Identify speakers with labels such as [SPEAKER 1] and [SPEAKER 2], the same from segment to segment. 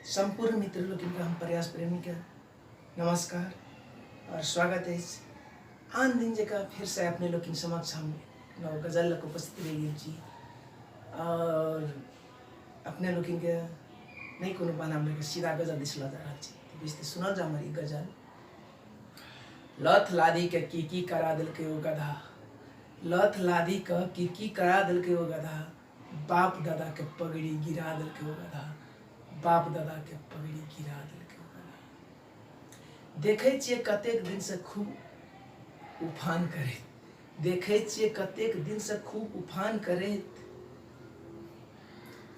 [SPEAKER 1] संपूर्ण मित्र लोग हम प्रयास प्रेमी के नमस्कार और स्वागत है। आन दिन जगह फिर से अपने लोग इन समक्ष हम नव गजल को उपस्थित रही जी और अपने लोग के नहीं कोनो बाना हम सीधा गजल दिसला जा रहा छी बेस्ती सुनल जा हमारी गजल। लथ लादी के की करा दिल के वो गधा, लथ लादी का की करा दिल के वो गधा, बाप दादा के पगड़ी गिरा दिल के वो गधा, बाप दादा के पगड़ी गिरा दिल के वो गधा। देखे छिए कतेक दिन से खूब उफान करे, देखे छिए कतेक दिन से खूब उफान करे,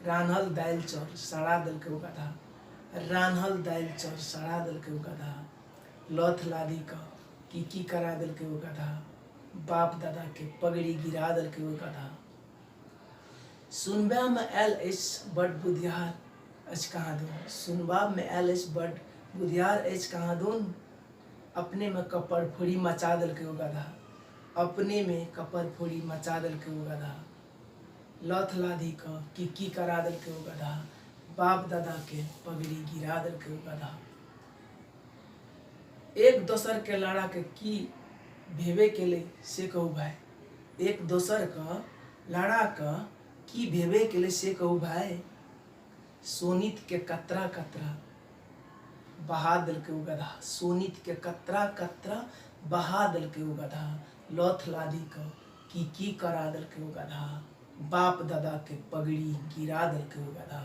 [SPEAKER 1] रान्हल दाइल चौर सड़ा दिल के वो गधा, रान्हल दाइल चौर सड़ा दिल के वो गधा। लथ लादी का की करा दिल के वो गधा, बाप दादा के पगड़ी गिरा दिल के वो गधा। सुनबा में एल एस बड़ बुधियार अच कहाँ दून, सुनबा में एल एस बड़ बुधियार अच कहाँ दून, अपने में कपड़ फोड़ी मचा दिल के वो गधा, अपने में कपड़ फोड़ी मचा दिल के वो गधा। लथ लादी का की करा दिल के वो गधा, बाप दादा के पगड़ी गिरा दिल के वो गधा। एक दोसर के लड़ा के की भेवे के लिए से कहू भाई, एक दोसर का लड़ा का की भेवे के लिए से कहू भाई। सोनित के कतरा कतरा बहा दिल के वो गधा, सोनित के कतरा कतरा बहा दिल के वो गधा। लथ लादी का की करा दिल के वो गधा, बाप दादा के पगड़ी गिरा दिल के वो गधा।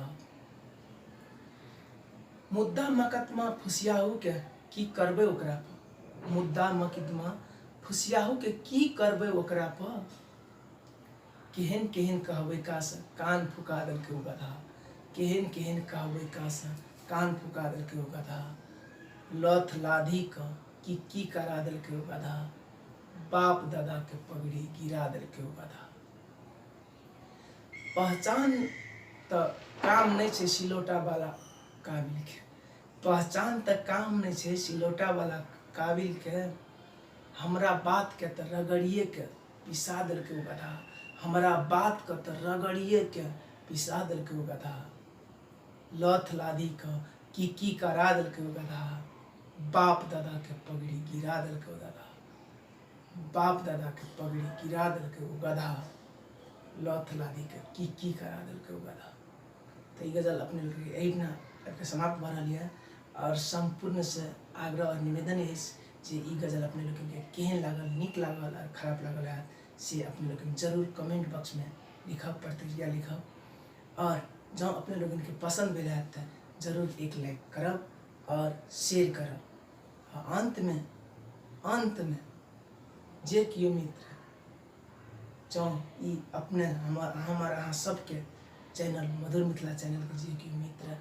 [SPEAKER 1] मुद्दा मकदमा फुसियाहू के की करबे ओकरा पर, मुद्दा मकदमा फुसियाहू के की करबे ओकरा पर। केहन केहन कहबे का से कान फुका दिल के वो गधा, केहन केहन कहबे का से कान फुका दिल के वो गधा। लथ लादी का की करा दिल के वो गधा, बाप दादा के पगड़ी गिरा दिल के वो गधा। पहचान तो काम नहीं छे सिलोटा वाला काबिल के, पहचान तक काम नहीं छे सिलोटा वाला काबिल के। हमरा बात के तो रगड़िए के पिसा दिल के वो गधा, हमरा बात के तो रगड़िए के पिसा दिल के वो गधा। लथ लादी का की करा दिल के वो गधा, बाप दादा के पगड़ी गिरा दिल के वो गधा, बाप दादा के पगड़ी गिरा दिल के वो गधा। लथ लादी के की करा दिल के वो गधा। तो ये गजल अपने लोग यही ना करके समाप्त बना लिया है और संपूर्ण से आग्रह और निवेदन है जे ई गजल अपने लोग के केहन लागल, नीक लागल और खराब लागल है से अपने लोग जरूर कमेंट बॉक्स में लिखब, प्रतिक्रिया लिखब और जब अपने लोगों के पसंद भेल है तो जरूर एक लाइक करब और शेयर करब। और अंत में जे कियो मित्र जो ई अपने हमार अहाँ सबके चैनल मधुर मिथिला चैनल के जे कियो मित्र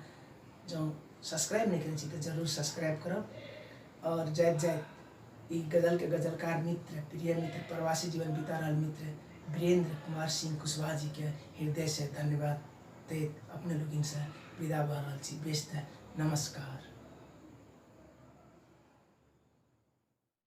[SPEAKER 1] जो सब्सक्राइब नहीं करें तो जरूर सब्सक्राइब करब। और जात ई गजल के गजलकार मित्र, प्रिय मित्र, प्रवासी जीवन बिता रहा मित्र वीरेंद्र कुमार सिंह कुशवाहा जी के हृदय से धन्यवाद देत अपने लोग इनसे विदा भर रहा छी। बेस्ट है, नमस्कार।